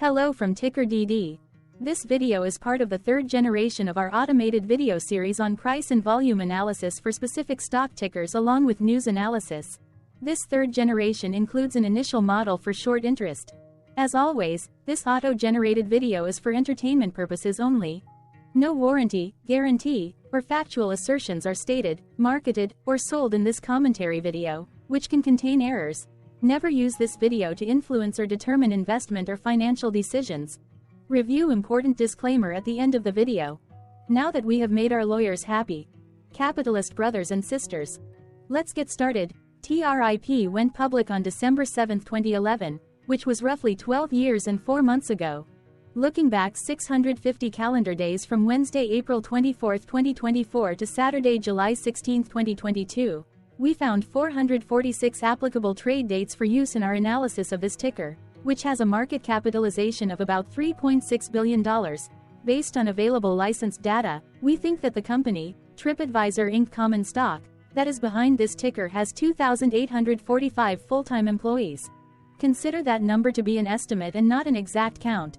Hello from TickerDD. This video is part of the third generation of our automated video series on price and volume analysis for specific stock tickers along with news analysis. This third generation includes an initial model for short interest. As always, this auto-generated video is for entertainment purposes only. No warranty, guarantee, or factual assertions are stated, marketed, or sold in this commentary video, which can contain errors. Never use this video to influence or determine investment or financial decisions. Review important disclaimer at the end of the video. Now that we have made our lawyers happy, capitalist brothers and sisters, let's get started. TRIP went public on December 7, 2011, which was roughly 12 years and 4 months ago. Looking back 650 calendar days from Wednesday, April 24, 2024 to Saturday, July 16, 2022, we found 446 applicable trade dates for use in our analysis of this ticker, which has a market capitalization of about $3.6 billion. Based on available licensed data, we think that the company, TripAdvisor Inc. common stock, that is behind this ticker has 2,845 full-time employees. Consider that number to be an estimate and not an exact count.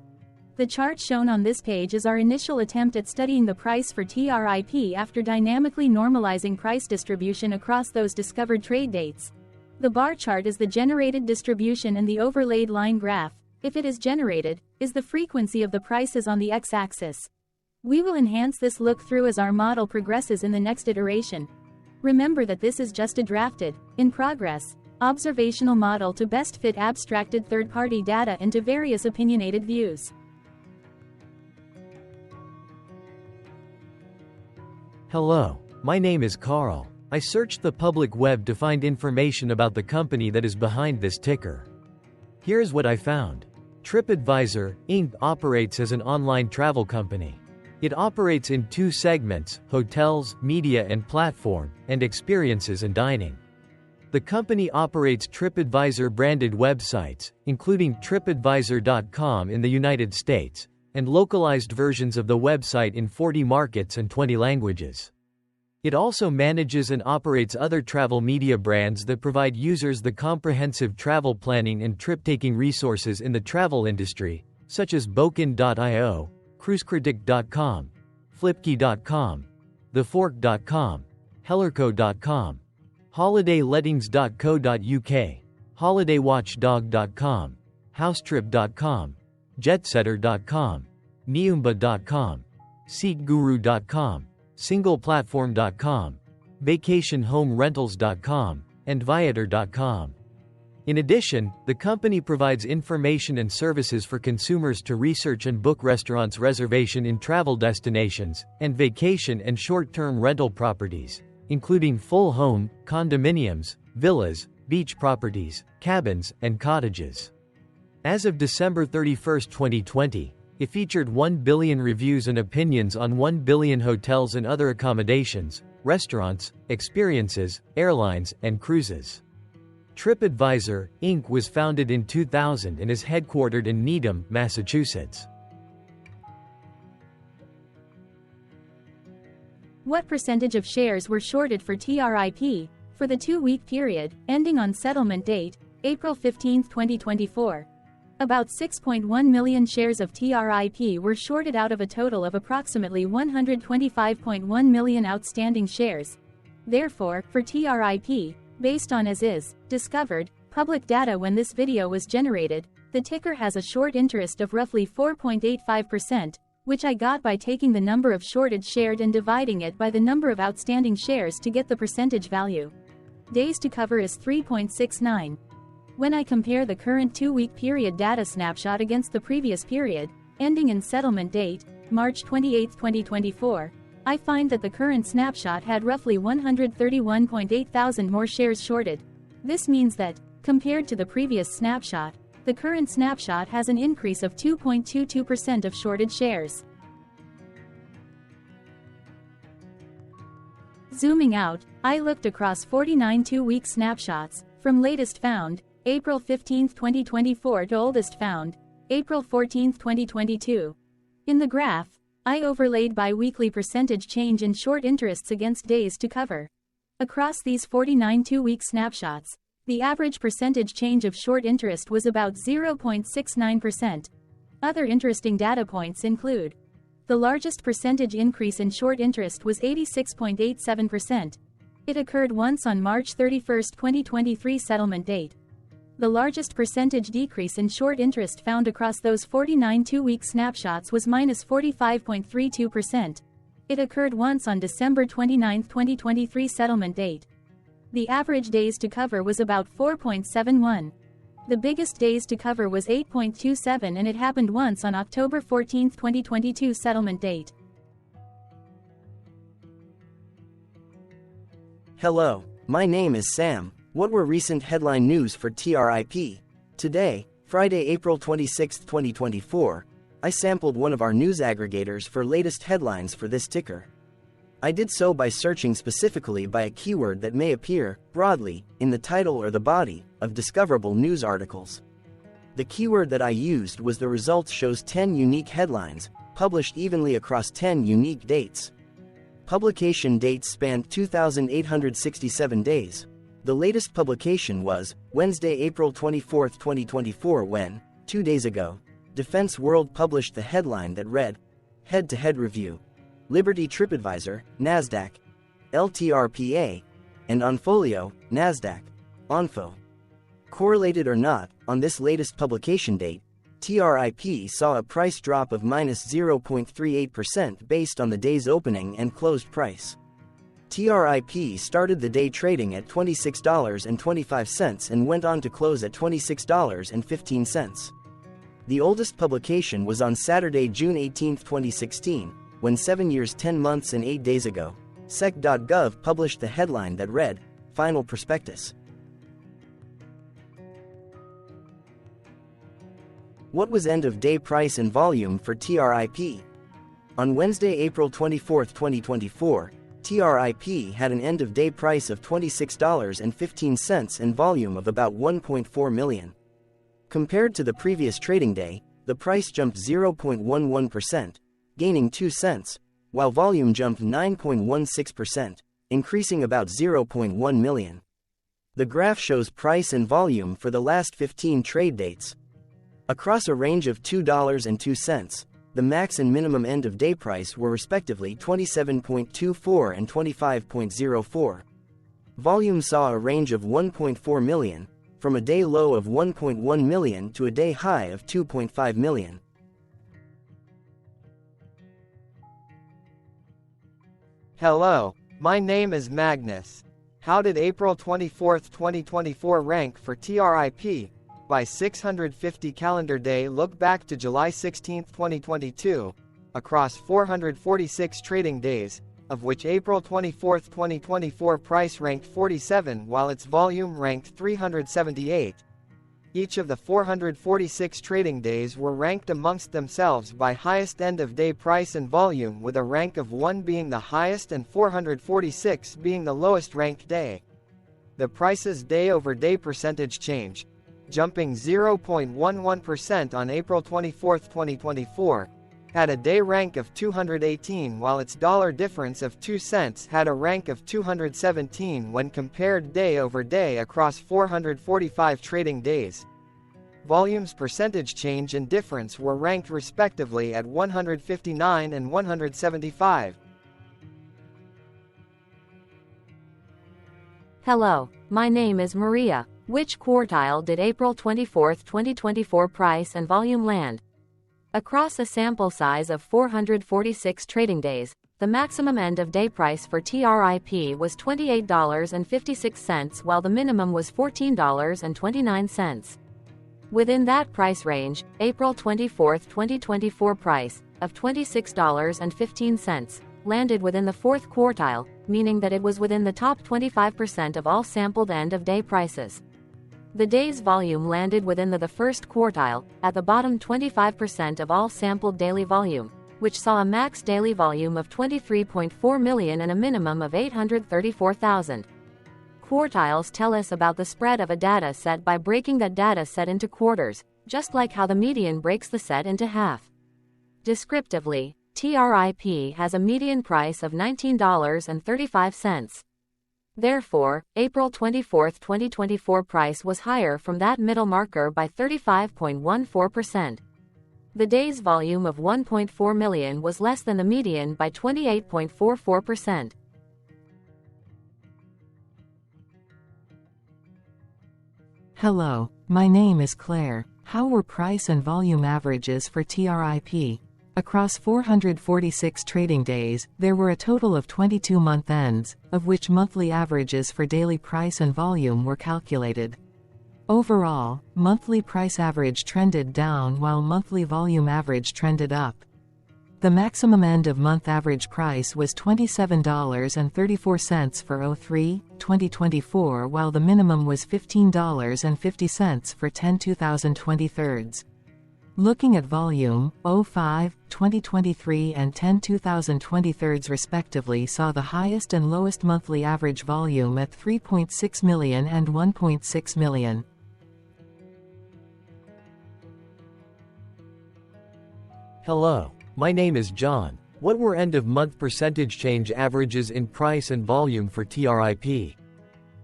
The chart shown on this page is our initial attempt at studying the price for TRIP after dynamically normalizing price distribution across those discovered trade dates. The bar chart is the generated distribution and the overlaid line graph, if it is generated, is the frequency of the prices on the x-axis. We will enhance this look-through as our model progresses in the next iteration. Remember that this is just a drafted, in progress, observational model to best fit abstracted third-party data into various opinionated views. Hello, my name is Carl. I searched the public web to find information about the company that is behind this ticker. Here's what I found. TripAdvisor, Inc. operates as an online travel company. It operates in two segments: hotels, media and platform, and experiences and dining. The company operates TripAdvisor branded websites, including TripAdvisor.com in the United States, and localized versions of the website in 40 markets and 20 languages. It also manages and operates other travel media brands that provide users the comprehensive travel planning and trip-taking resources in the travel industry, such as Booking.io, CruiseCritic.com, Flipkey.com, TheFork.com, Hellerco.com, HolidayLettings.co.uk, HolidayWatchdog.com, HouseTrip.com, Jetsetter.com, Niumba.com, SeatGuru.com, SinglePlatform.com, VacationHomeRentals.com, and Viator.com. In addition, the company provides information and services for consumers to research and book restaurants, reservation in travel destinations, and vacation and short-term rental properties, including full home, condominiums, villas, beach properties, cabins, and cottages. As of December 31, 2020, it featured 1 billion reviews and opinions on 1 billion hotels and other accommodations, restaurants, experiences, airlines, and cruises. TripAdvisor, Inc. was founded in 2000 and is headquartered in Needham, Massachusetts. What percentage of shares were shorted for TRIP for the 2-week period, ending on settlement date, April 15, 2024? About 6.1 million shares of TRIP were shorted out of a total of approximately 125.1 million outstanding shares. Therefore, for TRIP, based on as is, discovered, public data when this video was generated, the ticker has a short interest of roughly 4.85%, which I got by taking the number of shorted shared and dividing it by the number of outstanding shares to get the percentage value. Days to cover is 3.69. When I compare the current 2-week period data snapshot against the previous period, ending in settlement date, March 28, 2024, I find that the current snapshot had roughly 131.8 thousand more shares shorted. This means that, compared to the previous snapshot, the current snapshot has an increase of 2.22% of shorted shares. Zooming out, I looked across 49 2-week snapshots, from latest found, April 15, 2024 to oldest found, April 14, 2022. In the graph, I overlaid bi-weekly percentage change in short interests against days to cover. Across these 49 2-week snapshots, The average percentage change of short interest was about 0.69%. Other interesting data points include: the largest percentage increase in short interest was 86.87%. It occurred once on March 31, 2023 settlement date. The largest percentage decrease in short interest found across those 49 two-week snapshots was -45.32%. It occurred once on December 29, 2023 settlement date. The average days to cover was about 4.71. The biggest days to cover was 8.27, and it happened once on October 14, 2022 settlement date. Hello, my name is Sam. What were recent headline news for TRIP? Today, Friday, April 26, 2024, I sampled one of our news aggregators for latest headlines for this ticker. I did so by searching specifically by a keyword that may appear, broadly, in the title or the body of discoverable news articles. The keyword that I used was the results shows 10 unique headlines, published evenly across 10 unique dates. Publication dates spanned 2,867 days. The latest publication was Wednesday, April 24, 2024, when, 2 days ago, Defense World published the headline that read, Head-to-Head Review. Liberty TripAdvisor, NASDAQ, LTRPA, and Onfolio, NASDAQ, ONFO. Correlated or not, on this latest publication date, TRIP saw a price drop of -0.38% based on the day's opening and closed price. TRIP started the day trading at $26.25 and went on to close at $26.15. The oldest publication was on Saturday, June 18, 2016, when 7 years 10 months and 8 days ago, sec.gov published the headline that read, Final Prospectus. What was end-of-day price and volume for TRIP? On Wednesday, April 24, 2024, TRIP had an end-of-day price of $26.15 and volume of about 1.4 million. Compared to the previous trading day, the price jumped 0.11%, gaining 2 cents, while volume jumped 9.16%, increasing about 0.1 million. The graph shows price and volume for the last 15 trade dates. Across a range of $2.02, the max and minimum end-of-day price were respectively 27.24 and 25.04. Volume saw a range of 1.4 million, from a day low of 1.1 million to a day high of 2.5 million. Hello, my name is Magnus. How did April 24, 2024 rank for TRIP? By 650 calendar day look back to July 16, 2022, across 446 trading days, of which April 24, 2024 price ranked 47 while its volume ranked 378. Each of the 446 trading days were ranked amongst themselves by highest end-of-day price and volume, with a rank of 1 being the highest and 446 being the lowest ranked day. The price's day-over-day percentage change, jumping 0.11% on April 24, 2024, had a day rank of 218 while its dollar difference of 2 cents had a rank of 217 when compared day over day across 445 trading days. Volume's percentage change and difference were ranked respectively at 159 and 175. Hello, my name is Maria. Which quartile did April 24, 2024 price and volume land? Across a sample size of 446 trading days, the maximum end-of-day price for TRIP was $28.56 while the minimum was $14.29. Within that price range, April 24, 2024 price, of $26.15, landed within the fourth quartile, meaning that it was within the top 25% of all sampled end-of-day prices. The day's volume landed within the first quartile, at the bottom 25% of all sampled daily volume, which saw a max daily volume of 23.4 million and a minimum of 834,000. Quartiles tell us about the spread of a data set by breaking that data set into quarters, just like how the median breaks the set into half. Descriptively, TRIP has a median price of $19.35. Therefore, April 24, 2024 price was higher from that middle marker by 35.14%. The day's volume of 1.4 million was less than the median by 28.44%. Hello, my name is Claire. How were price and volume averages for TRIP? Across 446 trading days, there were a total of 22 month ends, of which monthly averages for daily price and volume were calculated. Overall, monthly price average trended down while monthly volume average trended up. The maximum end of month average price was $27.34 for 03/2024, while the minimum was $15.50 for 10/2023. Looking at volume, 05/2023 and 10/2023 respectively saw the highest and lowest monthly average volume at 3.6 million and 1.6 million. Hello, my name is John. What were end-of-month percentage change averages in price and volume for TRIP?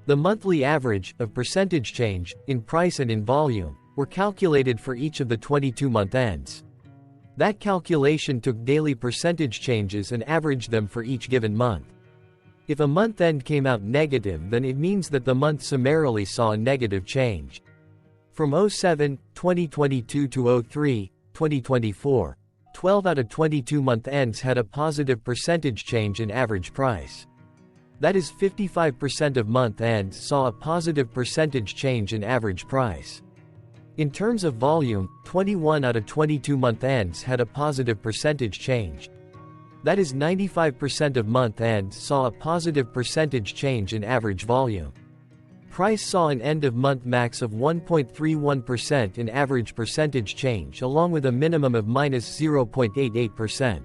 The monthly average of percentage change in price and in volume were calculated for each of the 22-month ends. That calculation took daily percentage changes and averaged them for each given month. If a month end came out negative, then it means that the month summarily saw a negative change. From 07/2022 to 03/2024, 12 out of 22 month ends had a positive percentage change in average price. That is, 55% of month ends saw a positive percentage change in average price. In terms of volume, 21 out of 22 month ends had a positive percentage change. That is, 95% of month ends saw a positive percentage change in average volume. Price saw an end-of-month max of 1.31% in average percentage change, along with a minimum of -0.88%.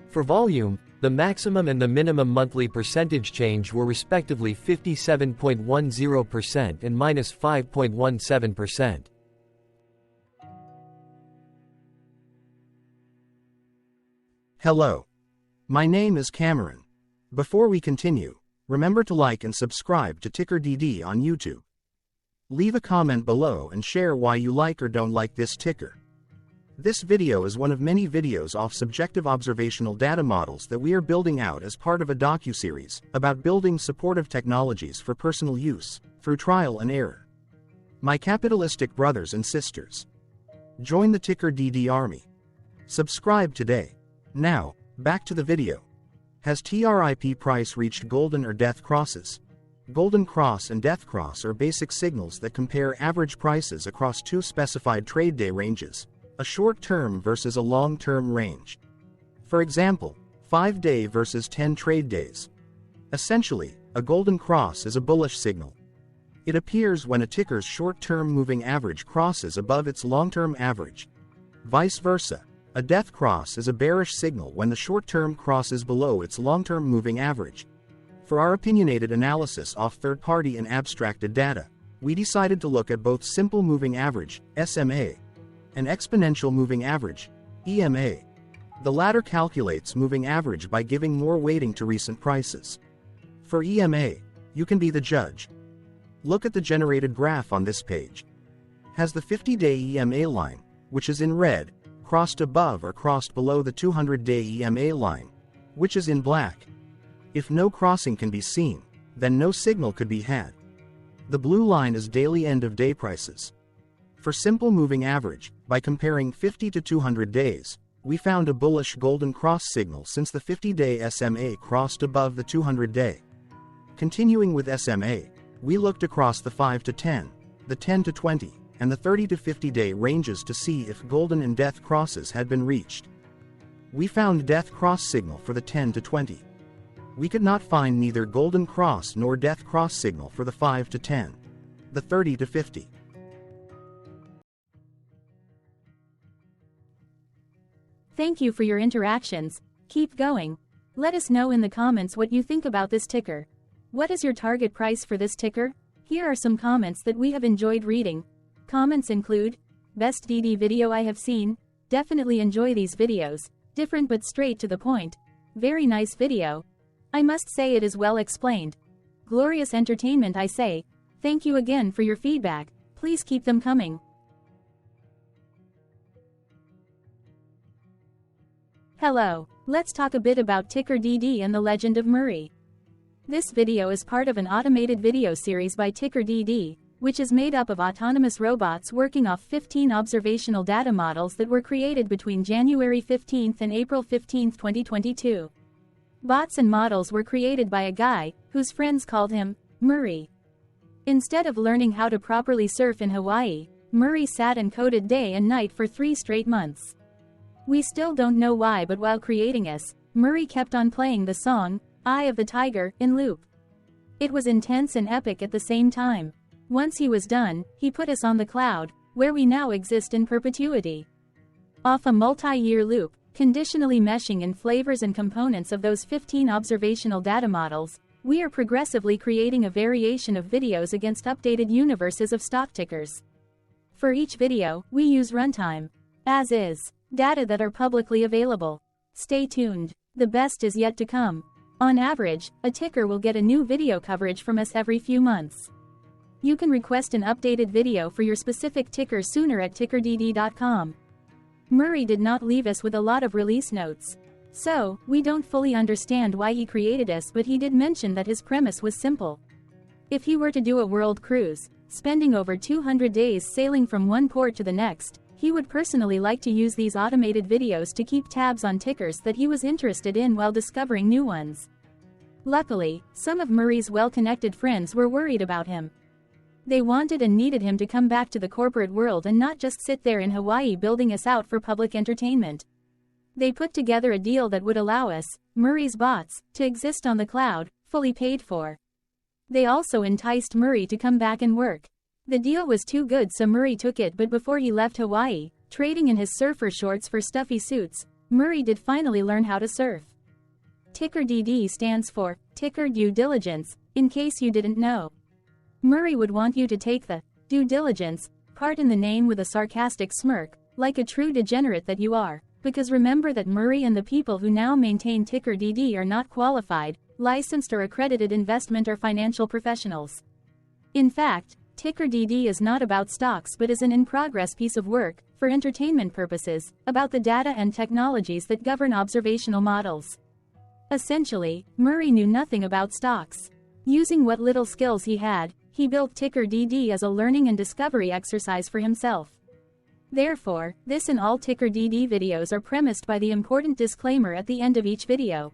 For volume, the maximum and the minimum monthly percentage change were respectively 57.10% and -5.17%. Hello. My name is Cameron. Before we continue, remember to like and subscribe to TickerDD on YouTube. Leave a comment below and share why you like or don't like this ticker. This video is one of many videos off subjective observational data models that we are building out as part of a docuseries about building supportive technologies for personal use, through trial and error. My capitalistic brothers and sisters, join the TickerDD army. Subscribe today. Now, back to the video. Has TRIP price reached golden or death crosses? Golden cross and death cross are basic signals that compare average prices across two specified trade day ranges, a short-term versus a long-term range. For example, 5-day versus 10 trade days. Essentially, a golden cross is a bullish signal. It appears when a ticker's short-term moving average crosses above its long-term average. Vice versa. A death cross is a bearish signal when the short-term crosses below its long-term moving average. For our opinionated analysis off third-party and abstracted data, we decided to look at both simple moving average, SMA, and exponential moving average, EMA. The latter calculates moving average by giving more weighting to recent prices. For EMA, you can be the judge. Look at the generated graph on this page. Has the 50-day EMA line, which is in red, crossed above or crossed below the 200-day EMA line, which is in black? If no crossing can be seen, then no signal could be had. The blue line is daily end-of-day prices. For simple moving average, by comparing 50 to 200 days, we found a bullish golden cross signal since the 50-day SMA crossed above the 200-day. Continuing with SMA, we looked across the 5 to 10, the 10 to 20, and the 30 to 50-day ranges to see if golden and death crosses had been reached. We found death cross signal for the 10 to 20. We could not find neither golden cross nor death cross signal for the 5 to 10, the 30 to 50. Thank you for your interactions. Keep going. Let us know in the comments what you think about this ticker. What is your target price for this ticker? Here are some comments that we have enjoyed reading. Comments include, best DD video I have seen, definitely enjoy these videos, different but straight to the point. Very nice video. I must say it is well explained. Glorious entertainment I say. Thank you again for your feedback, please keep them coming. Hello, let's talk a bit about TickerDD and the legend of Murray. This video is part of an automated video series by TickerDD, which is made up of autonomous robots working off 15 observational data models that were created between January 15 and April 15, 2022. Bots and models were created by a guy, whose friends called him Murray. Instead of learning how to properly surf in Hawaii, Murray sat and coded day and night for 3 straight months. We still don't know why, but while creating us, Murray kept on playing the song, Eye of the Tiger, in loop. It was intense and epic at the same time. Once he was done, he put us on the cloud, where we now exist in perpetuity. Off a multi-year loop, conditionally meshing in flavors and components of those 15 observational data models, we are progressively creating a variation of videos against updated universes of stock tickers. For each video, we use runtime, as is, data that are publicly available. Stay tuned, the best is yet to come. On average, a ticker will get a new video coverage from us every few months. You can request an updated video for your specific ticker sooner at TickerDD.com. Murray did not leave us with a lot of release notes. So, we don't fully understand why he created us, but he did mention that his premise was simple. If he were to do a world cruise, spending over 200 days sailing from one port to the next, he would personally like to use these automated videos to keep tabs on tickers that he was interested in while discovering new ones. Luckily, some of Murray's well-connected friends were worried about him. They wanted and needed him to come back to the corporate world and not just sit there in Hawaii building us out for public entertainment. They put together a deal that would allow us, Murray's bots, to exist on the cloud, fully paid for. They also enticed Murray to come back and work. The deal was too good, so Murray took it, but before he left Hawaii, trading in his surfer shorts for stuffy suits, Murray did finally learn how to surf. TickerDD stands for Ticker Due Diligence, in case you didn't know. Murray would want you to take the due diligence part in the name with a sarcastic smirk, like a true degenerate that you are, because remember that Murray and the people who now maintain TickerDD are not qualified, licensed or accredited investment or financial professionals. In fact, TickerDD is not about stocks but is an in-progress piece of work, for entertainment purposes, about the data and technologies that govern observational models. Essentially, Murray knew nothing about stocks. Using what little skills he had, he built TickerDD as a learning and discovery exercise for himself. Therefore, this and all TickerDD videos are premised by the important disclaimer at the end of each video.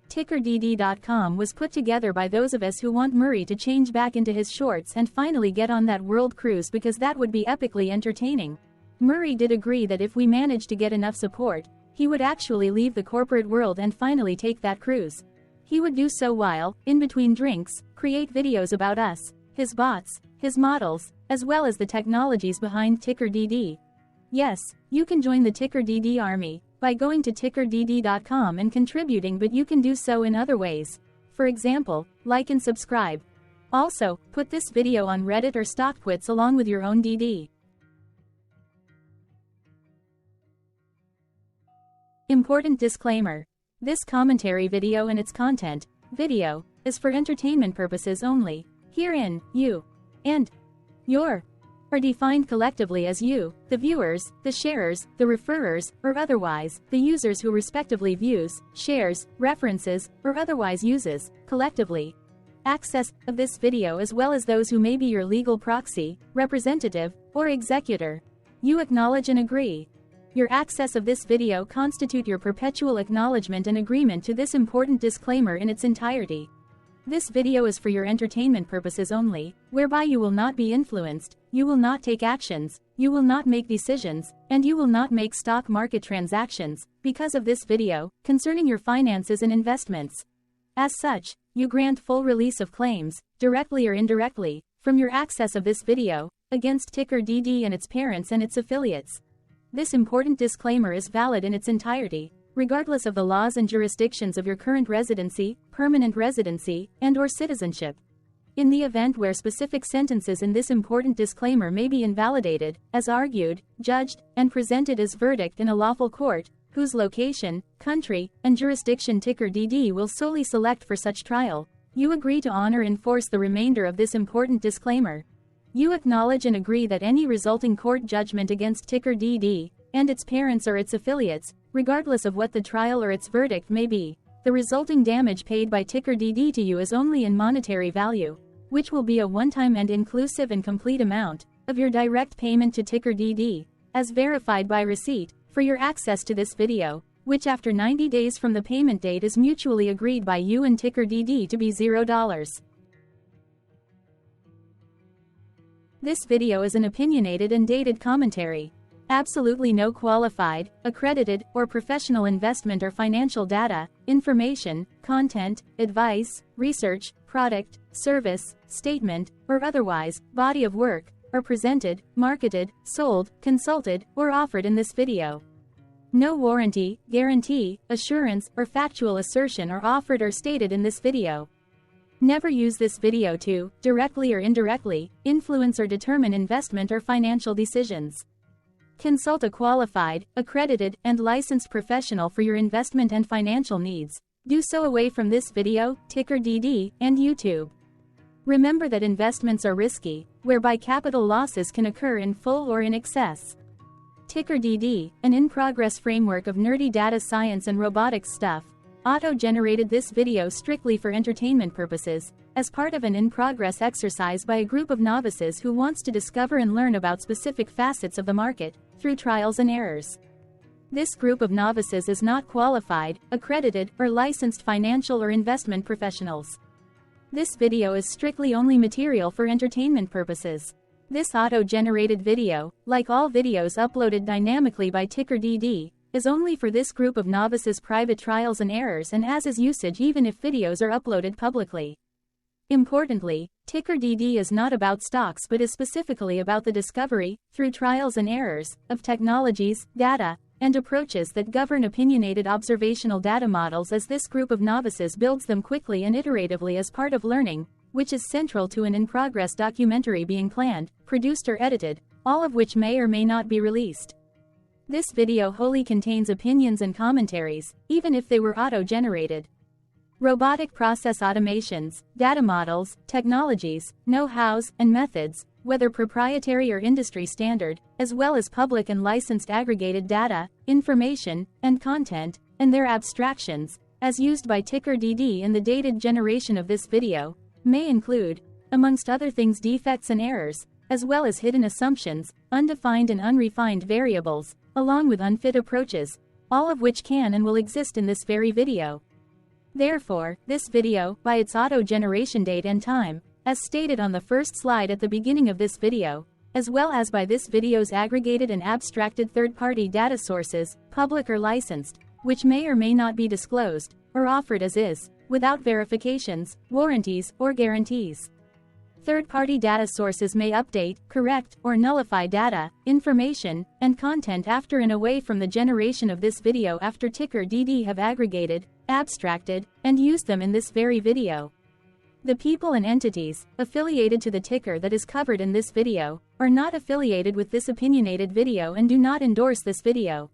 TickerDD.com was put together by those of us who want Murray to change back into his shorts and finally get on that world cruise, because that would be epically entertaining. Murray did agree that if we managed to get enough support, he would actually leave the corporate world and finally take that cruise. He would do so while, in between drinks, create videos about us, his bots, his models, as well as the technologies behind TickerDD. Yes, you can join the TickerDD army by going to TickerDD.com and contributing, but you can do so in other ways. For example, like and subscribe. Also, put this video on Reddit or StockTwits along with your own DD. Important disclaimer. This commentary video and its content, video, is for entertainment purposes only. Herein, you and your are defined collectively as you, the viewers, the sharers, the referrers, or otherwise, the users who respectively views, shares, references, or otherwise uses, collectively, access of this video, as well as those who may be your legal proxy, representative, or executor. You acknowledge and agree. Your access of this video constitute your perpetual acknowledgement and agreement to this important disclaimer in its entirety. This video is for your entertainment purposes only, whereby you will not be influenced, you will not take actions, you will not make decisions, and you will not make stock market transactions, because of this video, concerning your finances and investments. As such, you grant full release of claims, directly or indirectly, from your access of this video, against TickerDD and its parents and its affiliates. This important disclaimer is valid in its entirety, regardless of the laws and jurisdictions of your current residency, permanent residency, and/or citizenship. In the event where specific sentences in this important disclaimer may be invalidated, as argued, judged, and presented as verdict in a lawful court, whose location, country, and jurisdiction TickerDD will solely select for such trial, you agree to honor and enforce the remainder of this important disclaimer. You acknowledge and agree that any resulting court judgment against TickerDD, and its parents or its affiliates, Regardless of what the trial or its verdict may be, the resulting damage paid by TickerDD to you is only in monetary value, which will be a one-time and inclusive and complete amount of your direct payment to TickerDD, as verified by receipt, for your access to this video, which after 90 days from the payment date is mutually agreed by you and TickerDD to be $0. This video is an opinionated and dated commentary. Absolutely no qualified, accredited, or professional investment or financial data, information, content, advice, research, product, service, statement, or otherwise, body of work, are presented, marketed, sold, consulted, or offered in this video. No warranty, guarantee, assurance, or factual assertion are offered or stated in this video. Never use this video to, directly or indirectly, influence or determine investment or financial decisions. Consult a qualified, accredited, and licensed professional for your investment and financial needs. Do so away from this video, TickerDD, and YouTube. Remember that investments are risky, whereby capital losses can occur in full or in excess. TickerDD, an in-progress framework of nerdy data science and robotics stuff, auto-generated this video strictly for entertainment purposes, as part of an in-progress exercise by a group of novices who wants to discover and learn about specific facets of the market, through trials and errors. This group of novices is not qualified, accredited, or licensed financial or investment professionals. This video is strictly only material for entertainment purposes. This auto-generated video, like all videos uploaded dynamically by TickerDD, is only for this group of novices' private trials and errors and as is usage even if videos are uploaded publicly. Importantly, TickerDD is not about stocks but is specifically about the discovery, through trials and errors, of technologies, data, and approaches that govern opinionated observational data models as this group of novices builds them quickly and iteratively as part of learning, which is central to an in-progress documentary being planned, produced or edited, all of which may or may not be released. This video wholly contains opinions and commentaries, even if they were auto-generated. Robotic process automations, data models, technologies, know-hows, and methods, whether proprietary or industry standard, as well as public and licensed aggregated data, information, and content, and their abstractions, as used by TickerDD in the dated generation of this video, may include, amongst other things, defects and errors, as well as hidden assumptions, undefined and unrefined variables, along with unfit approaches, all of which can and will exist in this very video. Therefore, this video, by its auto-generation date and time, as stated on the first slide at the beginning of this video, as well as by this video's aggregated and abstracted third-party data sources, public or licensed, which may or may not be disclosed, or offered as is, without verifications, warranties, or guarantees. Third-party data sources may update, correct, or nullify data, information, and content after and away from the generation of this video after TickerDD have aggregated, abstracted, and used them in this very video. The people and entities, affiliated to the ticker that is covered in this video, are not affiliated with this opinionated video and do not endorse this video.